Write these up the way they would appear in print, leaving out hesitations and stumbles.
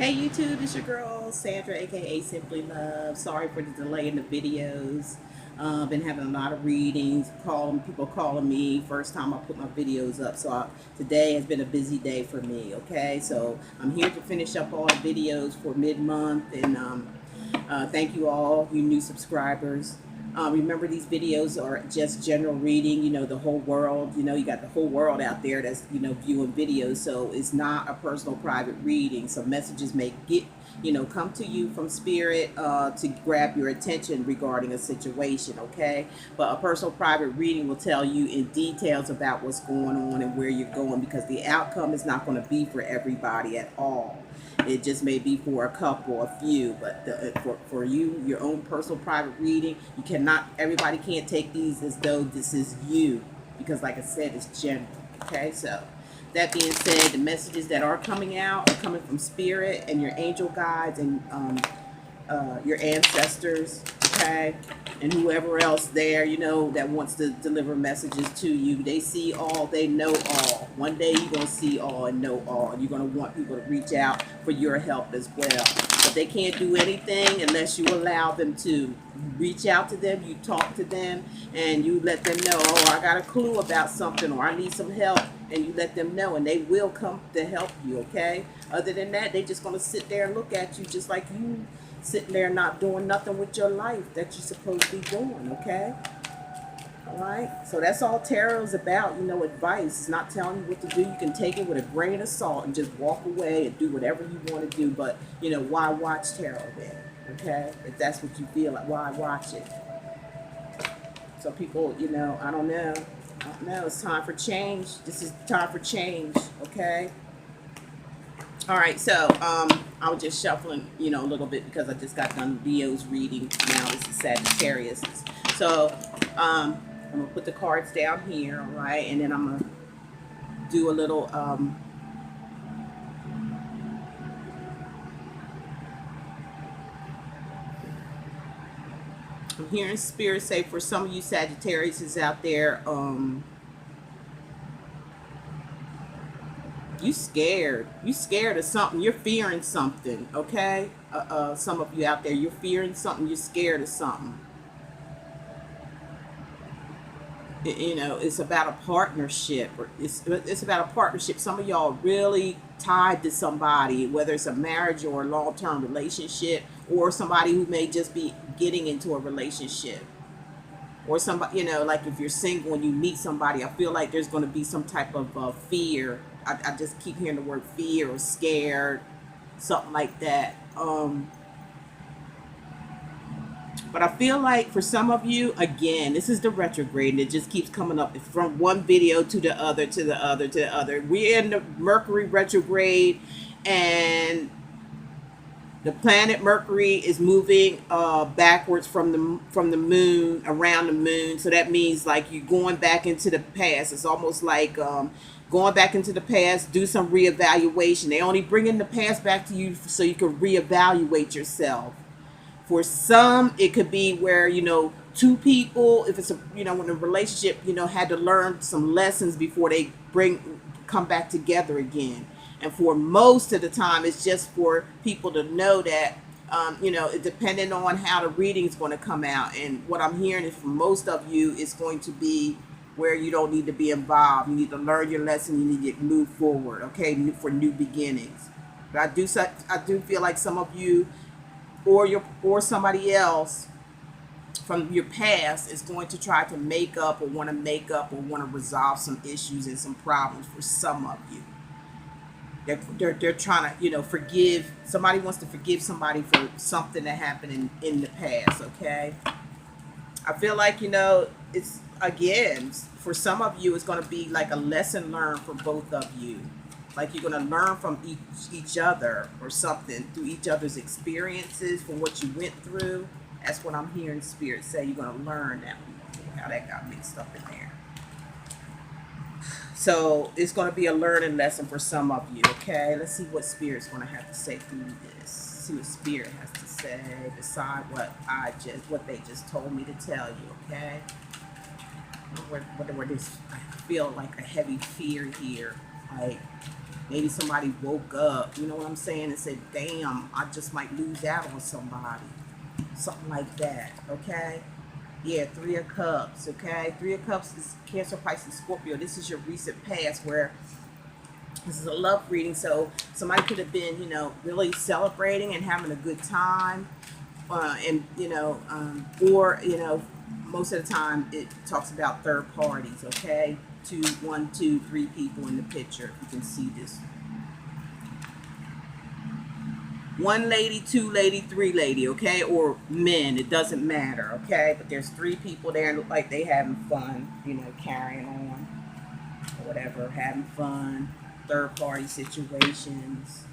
Hey YouTube, it's your girl Sandra, aka Simply Love. Sorry for the delay in the videos. Been having a lot of readings, people calling me. First time I put my videos up, so today has been a busy day for me. Okay, so I'm here to finish up all the videos for mid-month, and thank you all, you new subscribers. Remember, these videos are just general reading. You know, the whole world. You know, you got the whole world out there that's viewing videos. So it's not a personal, private reading. So messages may come to you from spirit to grab your attention regarding a situation. Okay, but a personal, private reading will tell you in details about what's going on and where you're going, because the outcome is not going to be for everybody at all. It just may be for a couple, a few, but for you, your own personal private reading, you cannot, everybody can't take these as though this is you, because like I said, it's general. Okay, so that being said, the messages that are coming out are coming from spirit and your angel guides and your ancestors, okay, and whoever else there, that wants to deliver messages to you. They see all, they know all. One day you're going to see all and know all, and you're going to want people to reach out for your help as well. But they can't do anything unless you allow them to. You reach out to them, you talk to them, and you let them know, oh, I got a clue about something, or I need some help, and you let them know, and they will come to help you, okay? Other than that, they're just going to sit there and look at you just like you sitting there not doing nothing with your life that you're supposed to be doing, okay? All right, so that's all tarot is about, advice. It's not telling you what to do. You can take it with a grain of salt and just walk away and do whatever you want to do, but, why watch tarot then, okay? If that's what you feel like, why watch it? So people, I don't know. It's time for change. This is time for change, okay? All right, so I was just shuffling, a little bit because I just got done Leo's reading. Now this is Sagittarius. So I'm gonna put the cards down here, all right, and then I'm gonna do a little I'm hearing spirit say for some of you Sagittarius is out there, you scared of something, you're fearing something, okay? Some of you out there, you're fearing something, you're scared of something. It's about a partnership, or it's about a partnership. Some of y'all really tied to somebody, whether it's a marriage or a long-term relationship, or somebody who may just be getting into a relationship, or somebody, like if you're single and you meet somebody, I feel like there's going to be some type of fear. I just keep hearing the word fear or scared, something like that. But I feel like for some of you, again, this is the retrograde, and it just keeps coming up from one video to the other, to the other, to the other. We're in the Mercury retrograde, and the planet Mercury is moving backwards from the moon, around the moon. So that means like you're going back into the past. It's almost like going back into the past, do some reevaluation. They only bring in the past back to you so you can reevaluate yourself. For some, it could be where, two people, if it's in a relationship, had to learn some lessons before they come back together again. And for most of the time, it's just for people to know that, depending on how the reading is going to come out. And what I'm hearing is from most of you, it's going to be where you don't need to be involved. You need to learn your lesson. You need to move forward, okay, for new beginnings. But I do feel like some of you, or somebody else from your past, is going to try to make up or want to resolve some issues and some problems for some of you. They're trying to, forgive. Somebody wants to forgive somebody for something that happened in the past, okay? I feel like, it's, again, for some of you, it's going to be like a lesson learned for both of you. Like you're going to learn from each other or something through each other's experiences, from what you went through. That's what I'm hearing Spirit say. You're going to learn that. How that got mixed up in there. So it's going to be a learning lesson for some of you, okay? Let's see what Spirit's going to have to say through this. See what Spirit has to say beside what they just told me to tell you, okay? Where this, I feel like a heavy fear here. Like, maybe somebody woke up, you know what I'm saying, and said, damn, I just might lose out on somebody. Something like that, okay? Yeah, Three of Cups, okay? Three of Cups is Cancer, Pisces, Scorpio. This is your recent past where this is a love reading, so somebody could have been, you know, really celebrating and having a good time. And, you know, or, you know, most of the time it talks about third parties, okay? One, two, three people in the picture. You can see this. One lady, two lady, three lady, okay? Or men, it doesn't matter, okay? But there's three people there and look like they having fun, you know, carrying on or whatever, having fun. Third party situations.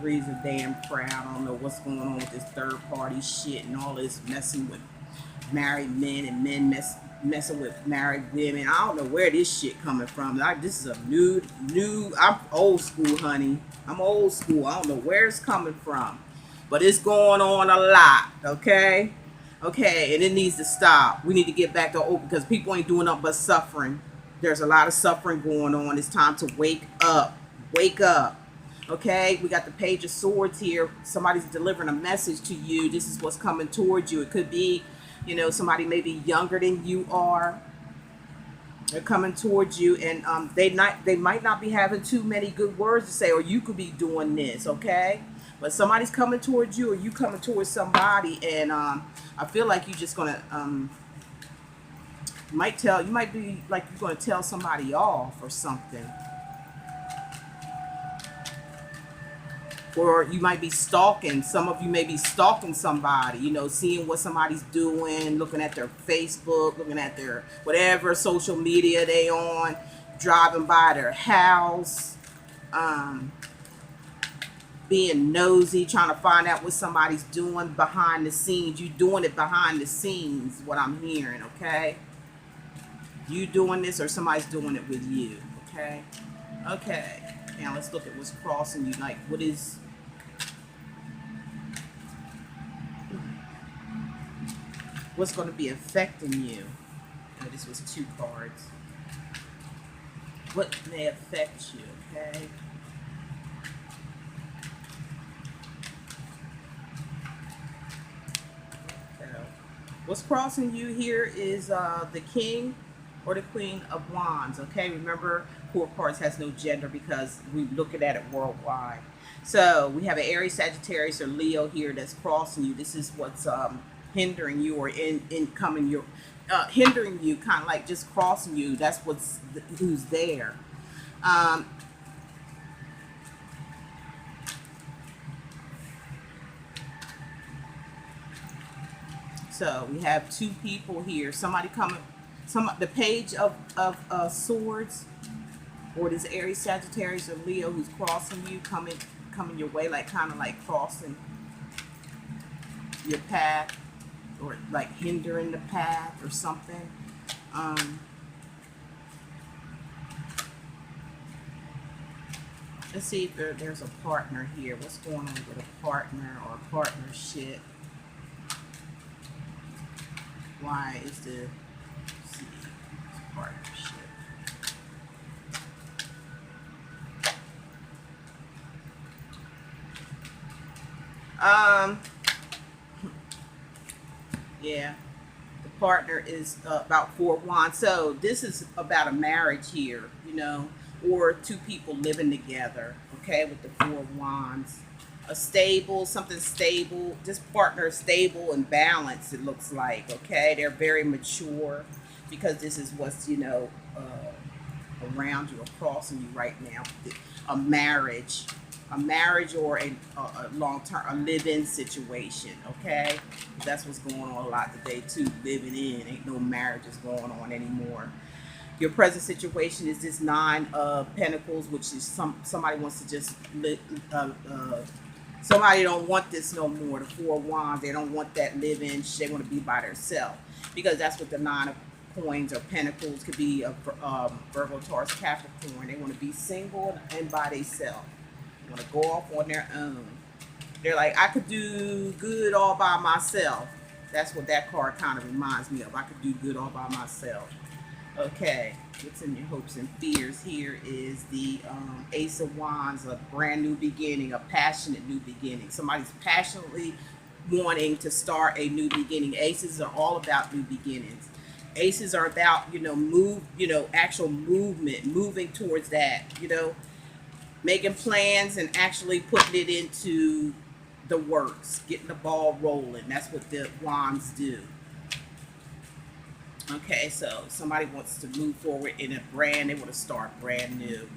Three's a damn crowd. I don't know what's going on with this third party shit and all this messing with married men and men messing with married women. I don't know where this shit coming from. This is a new. I'm old school, honey. I'm old school. I don't know where it's coming from, but it's going on a lot. Okay, okay, and it needs to stop. We need to get back to old because people ain't doing nothing but suffering. There's a lot of suffering going on. It's time to wake up. Wake up. Okay, we got the Page of Swords here. Somebody's delivering a message to you. This is what's coming towards you. It could be, you know, somebody maybe younger than you are. They're coming towards you, and they might not be having too many good words to say, or you could be doing this, okay? But somebody's coming towards you, or you coming towards somebody, and I feel like you're just gonna you might be like you're gonna tell somebody off or something. Or you might be stalking. Some of you may be stalking somebody, you know, seeing what somebody's doing, looking at their Facebook, looking at their whatever social media they on, driving by their house, being nosy, trying to find out what somebody's doing behind the scenes. You doing it behind the scenes, what I'm hearing, okay? You doing this or somebody's doing it with you, okay? Okay. Now let's look at what's crossing you. Like, what's going to be affecting you? Oh, this was 2 cards. What may affect you, okay? So, what's crossing you here is the King or the Queen of Wands, okay? Remember, 4 cards has no gender because we're looking at it worldwide. So we have an Aries, Sagittarius, or Leo here that's crossing you. This is what's hindering you or incoming your hindering you, kind of like just crossing you. That's who's there. So we have 2 people here. Somebody coming. The Page of Swords, or this Aries, Sagittarius, or Leo who's crossing you, coming your way, like kind of like crossing your path, or like hindering the path or something. Let's see if there's a partner here. What's going on with a partner or a partnership? Why is the partnership? Yeah, the partner is about 4 wands. So this is about a marriage here, you know, or 2 people living together, okay, with the 4 wands. Something stable. This partner is stable and balanced, it looks like, okay? They're very mature because this is what's, you know, around you or crossing you right now. A marriage or a long-term, a live-in situation, okay? That's what's going on a lot today too, living in. Ain't no marriages going on anymore. Your present situation is this 9 of Pentacles, which is somebody wants to just somebody don't want this no more. The 4 wands, they don't want that live-in. They want to be by themselves, because that's what the 9 of Coins or Pentacles could be. A Virgo, Taurus, Capricorn. They want to be single and by themselves. They want to go off on their own. They're like, I could do good all by myself. That's what that card kind of reminds me of. I could do good all by myself. Okay, what's in your hopes and fears here is the Ace of Wands, a brand new beginning, a passionate new beginning. Somebody's passionately wanting to start a new beginning. Aces are all about new beginnings. Aces are about, actual movement, moving towards that, making plans and actually putting it into the works, getting the ball rolling. That's what the wands do. Okay, so somebody wants to move forward in a brand, they want to start brand new.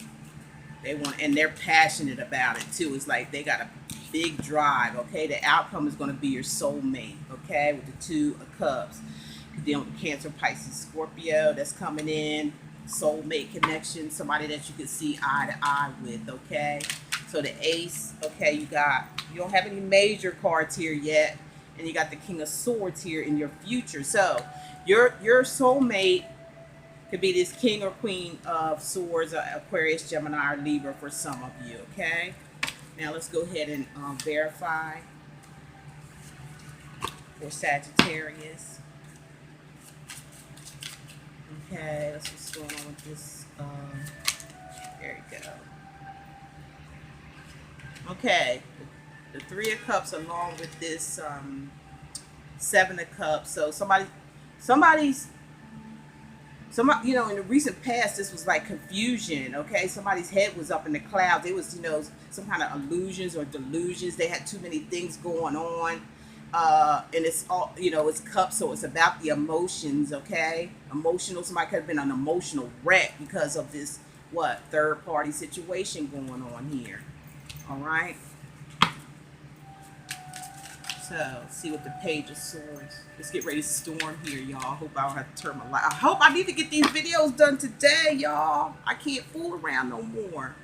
They want, and they're passionate about it too. It's like they got a big drive. Okay, the outcome is going to be your soulmate. Okay, with the Two of Cups, dealing with Cancer, Pisces, Scorpio, that's coming in. Soulmate connection, somebody that you can see eye to eye with. Okay, so the Ace. Okay, you don't have any major cards here yet, and you got the King of Swords here in your future. So your soulmate could be this King or Queen of Swords, Aquarius, Gemini, or Libra for some of you. Okay, now let's go ahead and verify for Sagittarius. Okay, let's see what's going on with this. There you go. Okay, the Three of Cups along with this Seven of Cups. So somebody, in the recent past, this was like confusion. Okay, somebody's head was up in the clouds. It was, some kind of illusions or delusions. They had too many things going on. And it's all, it's cups, so it's about the emotions. Okay, emotional. Somebody could have been an emotional wreck because of this third party situation going on here. All right, so see what the Page of Swords. Let's get ready to storm here, y'all. Hope I don't have to turn my light. I hope I need to get these videos done today, y'all. I can't fool around no more.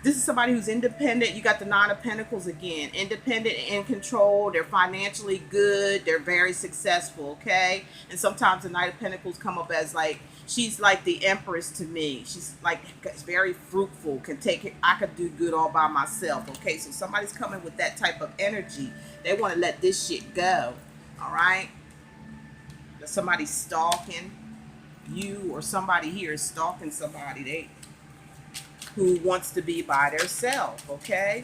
This is somebody who's independent. You got the Nine of Pentacles again. Independent and in control. They're financially good. They're very successful, okay? And sometimes the Knight of Pentacles come up as like, she's like the Empress to me. She's like very fruitful. I could do good all by myself, okay? So somebody's coming with that type of energy. They want to let this shit go, all right? Somebody's stalking you, or somebody here is stalking somebody who wants to be by themselves, okay?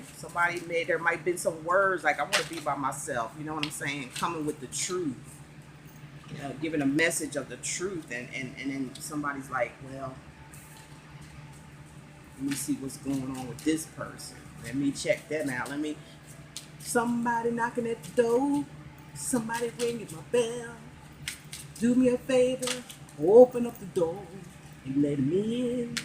There might have been some words like, I want to be by myself, you know what I'm saying? Coming with the truth, giving a message of the truth, and then somebody's like, well, let me see what's going on with this person. Let me check them out. Somebody knocking at the door, somebody ringing my bell. Do me a favor, open up the door and let me in.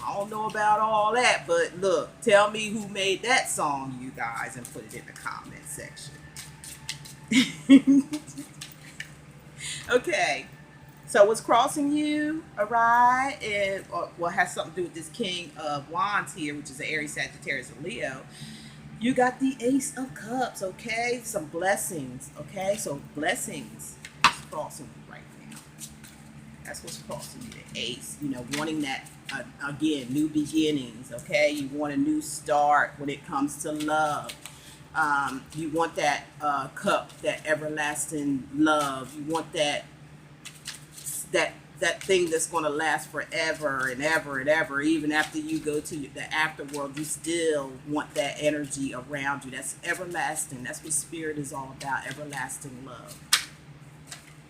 I don't know about all that, but look, tell me who made that song, you guys, and put it in the comment section. Okay, so what's crossing you, all right, and has something to do with this King of Wands here, which is an Aries, Sagittarius, and Leo. You got the Ace of Cups, okay? Some blessings, okay? So blessings is crossing you right now. That's what's crossing you, the Ace, wanting that. Again, new beginnings, okay? You want a new start when it comes to love. You want that cup, that everlasting love. You want that thing that's going to last forever and ever and ever. Even after you go to the afterworld, you still want that energy around you. That's everlasting. That's what spirit is all about, everlasting love.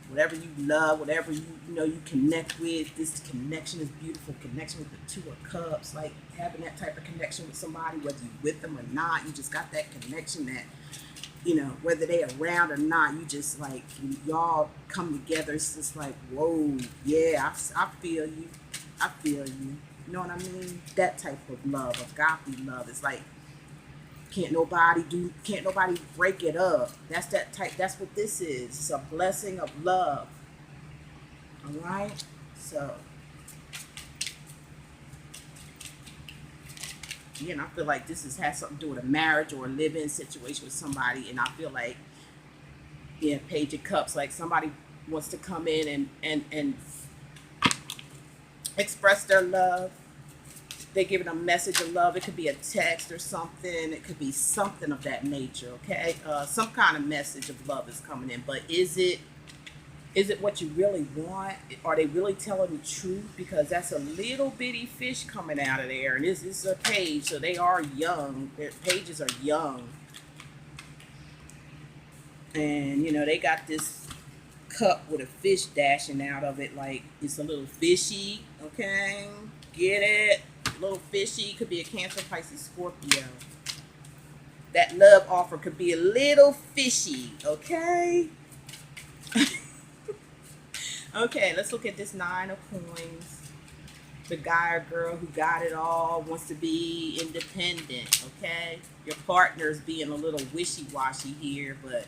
Whatever you love, whatever you connect with, this connection is beautiful. Connection with the Two of Cups, like having that type of connection with somebody, whether you're with them or not, you just got that connection that, whether they're around or not, you just like, y'all come together. It's just like, whoa, yeah, I feel you. I feel you. You know what I mean? That type of love, agape love. It's like, can't nobody break it up. That's that type. That's what this is. It's a blessing of love. All right. So, again, I feel like this has something to do with a marriage or a live-in situation with somebody, and I feel like, Page of Cups, like somebody wants to come in and express their love. They're giving a message of love. It could be a text or something. It could be something of that nature, okay? Some kind of message of love is coming in. But is it Is it what you really want? Are they really telling the truth? Because that's a little bitty fish coming out of there. And this is a page, so they are young. Their pages are young. And, you know, they got this cup with a fish dashing out of it like it's a little fishy, okay? Get it? A little fishy. Could be a Cancer, Pisces, Scorpio. That love offer could be a little fishy, okay? Okay, let's look at this 9 of coins. The guy or girl who got it all wants to be independent, okay? Your partner's being a little wishy-washy here, but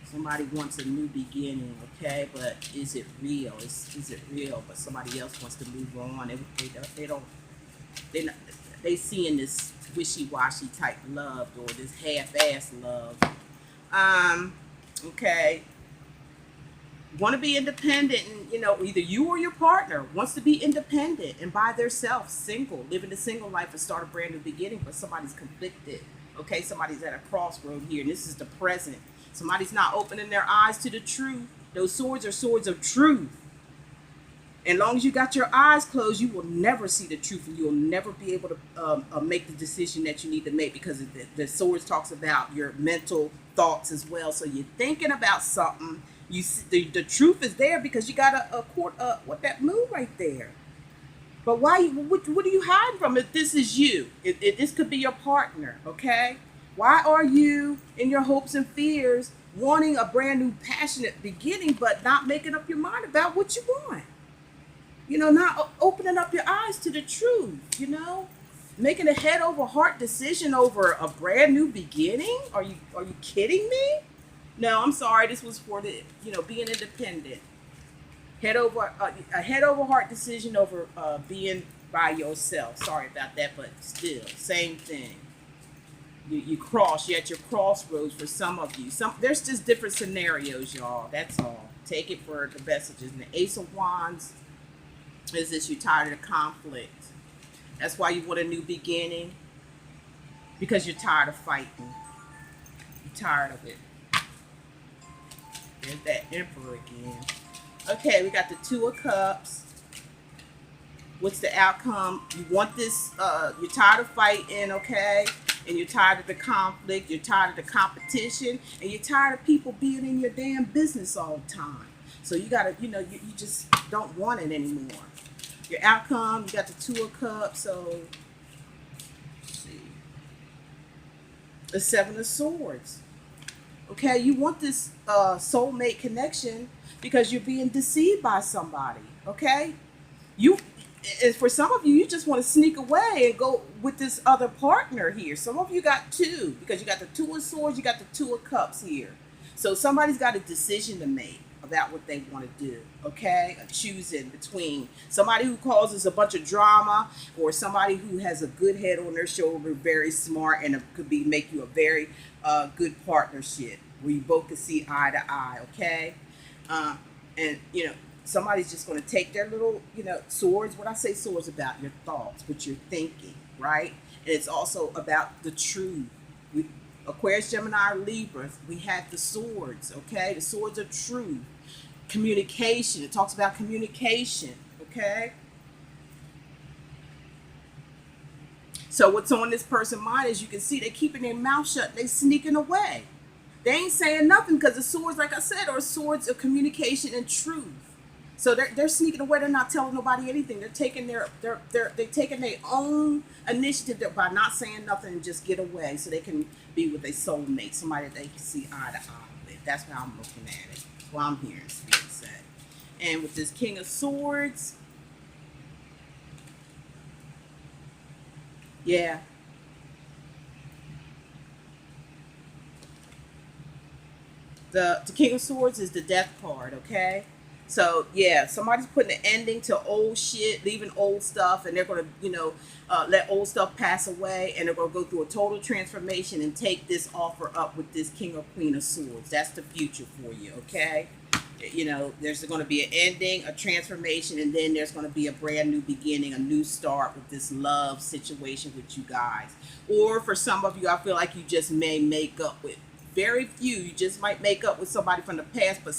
somebody wants a new beginning, okay? But is it real? Is it real? But somebody else wants to move on. They seeing this wishy-washy type love or this half-ass love. Okay. Want to be independent, and you know, either you or your partner wants to be independent and by themselves, single, living a single life and start a brand new beginning, but somebody's conflicted. Okay, somebody's at a crossroad here, and this is the present. Somebody's not opening their eyes to the truth. Those swords are swords of truth. And long as you got your eyes closed, you will never see the truth, and you'll never be able to make the decision that you need to make, because the swords talks about your mental thoughts as well. So you're thinking about something. You see, the truth is there because you got a court what that moon right there. But why? What are you hiding from? If this is you, if this could be your partner, okay? Why are you in your hopes and fears wanting a brand new passionate beginning, but not making up your mind about what you want? You know, not opening up your eyes to the truth, you know? Making a head over heart decision over a brand new beginning? Are you kidding me? No, I'm sorry. This was for the, you know, being independent. A head over heart decision over being by yourself. Sorry about that, but still, same thing. You're at your crossroads for some of you. There's just different scenarios, y'all. That's all. Take it for the messages. And the Ace of Wands is this: you're tired of the conflict. That's why you want a new beginning, because you're tired of fighting. You're tired of it. There's that Emperor again. Okay, we got the 2 of Cups. What's the outcome? You want this, you're tired of fighting, okay? And you're tired of the conflict, you're tired of the competition, and you're tired of people being in your damn business all the time. So you gotta, you know, you just don't want it anymore. Your outcome, you got the 2 of Cups, so let's see. The 7 of Swords. Okay, you want this soulmate connection because you're being deceived by somebody, okay? For some of you, you just want to sneak away and go with this other partner here. Some of you got 2, because you got the 2 of Swords, you got the 2 of Cups here. So somebody's got a decision to make about what they want to do, okay? A choosing between somebody who causes a bunch of drama or somebody who has a good head on their shoulder, very smart, and could make you a very good partnership where you both can see eye to eye, okay? And, you know, somebody's just going to take their little, you know, swords. What I say swords about your thoughts, what you're thinking, right? And it's also about the truth. Aquarius, Gemini, Libra, we have the swords, okay? The swords are truth. Communication, it talks about communication, okay? So what's on this person's mind, as you can see, they're keeping their mouth shut. They're sneaking away. They ain't saying nothing because the swords, like I said, are swords of communication and truth. So they're sneaking away. They're not telling nobody anything. They're taking their own initiative by not saying nothing and just get away, so they can be with a soulmate, somebody that they can see eye to eye with. That's how I'm looking at it. Well, I'm hearing Spirit say. And with this King of Swords, yeah. The King of Swords is the Death card, okay? So, yeah, somebody's putting an ending to old shit, leaving old stuff, and they're going to, you know, let old stuff pass away, and they're going to go through a total transformation and take this offer up with this King or Queen of Swords. That's the future for you, okay? You know, there's going to be an ending, a transformation, and then there's going to be a brand new beginning, a new start with this love situation with you guys. Or for some of you, I feel like you just may make up with very few. You just might make up with somebody from the past, but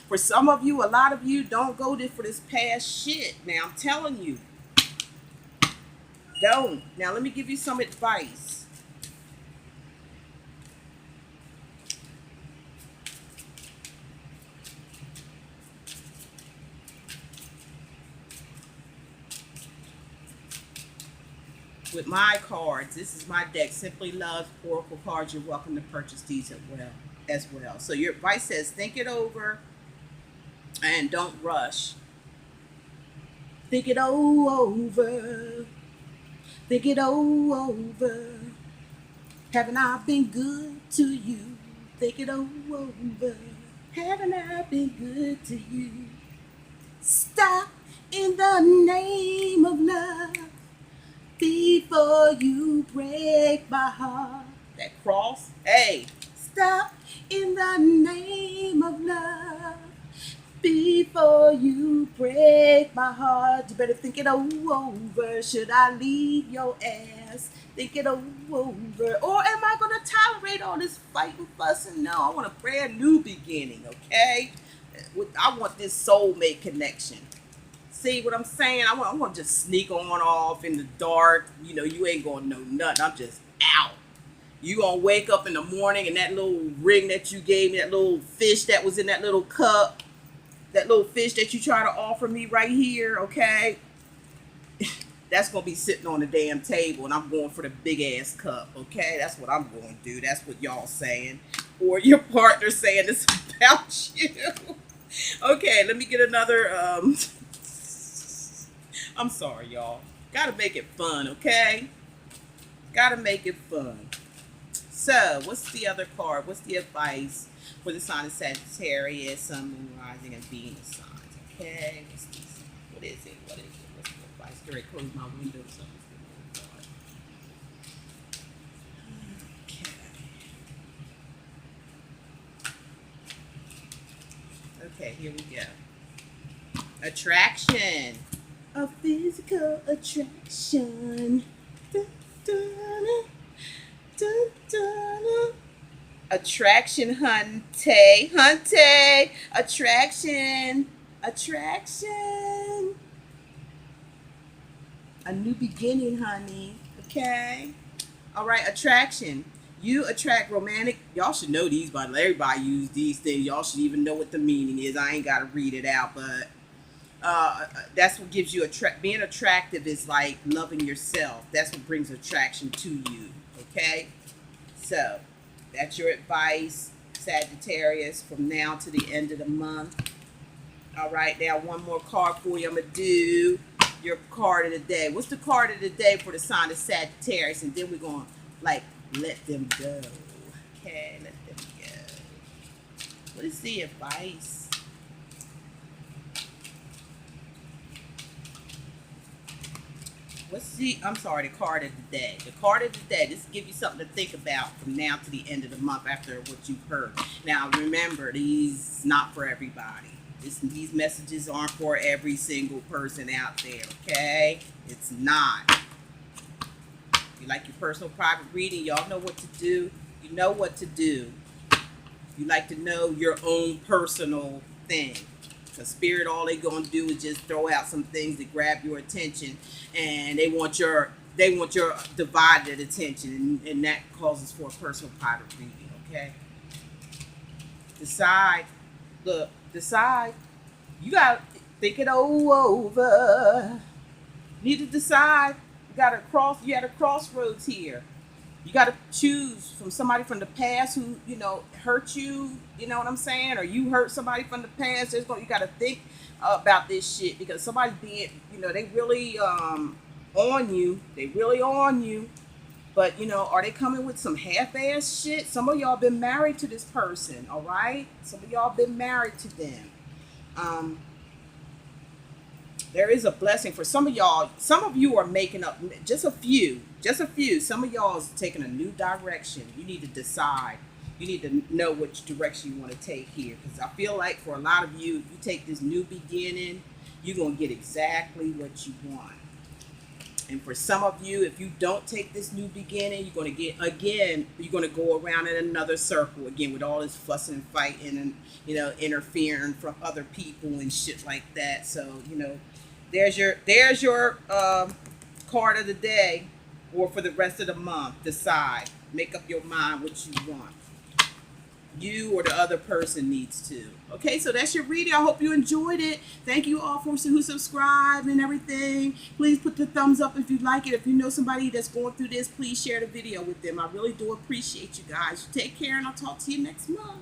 for some of you, a lot of you don't go for this past shit. Now I'm telling you, don't. Now let me give you some advice. With my cards, this is my deck, Simply Love's Oracle cards. You're welcome to purchase these as well. So your advice says, think it over and don't rush. Think it over. Think it over. Haven't I been good to you? Think it over. Haven't I been good to you? Stop in the name of love before you break my heart. That cross. Hey, stop in the name of love before you break my heart. You better think it over. Should I leave your ass? Think it over. Or am I going to tolerate all this fighting, fussing? No, I want a brand new beginning, okay? I want this soulmate connection. See what I'm saying? I want to just sneak on off in the dark. You know, you ain't going to know nothing. I'm just out. You going to wake up in the morning and that little ring that you gave me, that little fish that was in that little cup, that little fish that you try to offer me right here, okay? That's going to be sitting on the damn table, and I'm going for the big-ass cup, okay? That's what I'm going to do. That's what y'all saying. Or your partner saying this about you. Okay, let me get another... I'm sorry, y'all. Gotta make it fun, okay? Gotta make it fun. So, what's the other card? What's the advice for the sign of Sagittarius, Sun, Moon, Rising, and Venus signs? Okay, what's this? What is it? What is it? What's the advice? I already closed my window, so okay, here we go. Attraction. A physical attraction. Dun, dun, dun, dun. Attraction, hunte. Attraction. A new beginning, honey. Okay. All right, attraction. You attract romantic. Y'all should know these, but everybody use these things. Y'all should even know what the meaning is. I ain't got to read it out, but that's what gives you being attractive is like loving yourself. That's what brings attraction to you. Okay. So that's your advice, Sagittarius, from now to the end of the month. All right. Now one more card for you. I'm going to do your card of the day. What's the card of the day for the sign of Sagittarius? And then we're going to like let them go. Okay. Let them go. What is the advice? I'm sorry, the card of the day. The card of the day, this will give you something to think about from now to the end of the month after what you've heard. Now, remember, these not for everybody. These messages aren't for every single person out there, okay? It's not. If you like your personal private reading, y'all know what to do. You know what to do. You like to know your own personal thing. Because Spirit, all they gonna do is just throw out some things that grab your attention, and they want your divided attention, and that causes for a personal private reading. Okay. Decide. Look. Decide. You gotta think it over. You need to decide. You at a crossroads here. You got to choose from somebody from the past who, you know, hurt you, you know what I'm saying? Or you hurt somebody from the past. You got to think about this shit because somebody being, you know, they really on you. They really on you. But, you know, are they coming with some half-ass shit? Some of y'all been married to this person, all right? Some of y'all been married to them. There is a blessing for some of y'all. Some of you are making up, just a few. Some of y'all is taking a new direction. You need to decide. You need to know which direction you want to take here. Because I feel like for a lot of you, if you take this new beginning, you're going to get exactly what you want. And for some of you, if you don't take this new beginning, you're going to get, again, you're going to go around in another circle again with all this fussing and fighting and, you know, interfering from other people and shit like that. So, you know, there's your card of the day, or for the rest of the month. Decide. Make up your mind what you want. You or the other person needs to. Okay, so that's your reading. I hope you enjoyed it. Thank you all for who subscribed and everything. Please put the thumbs up if you like it. If you know somebody that's going through this, please share the video with them. I really do appreciate you guys. Take care, and I'll talk to you next month.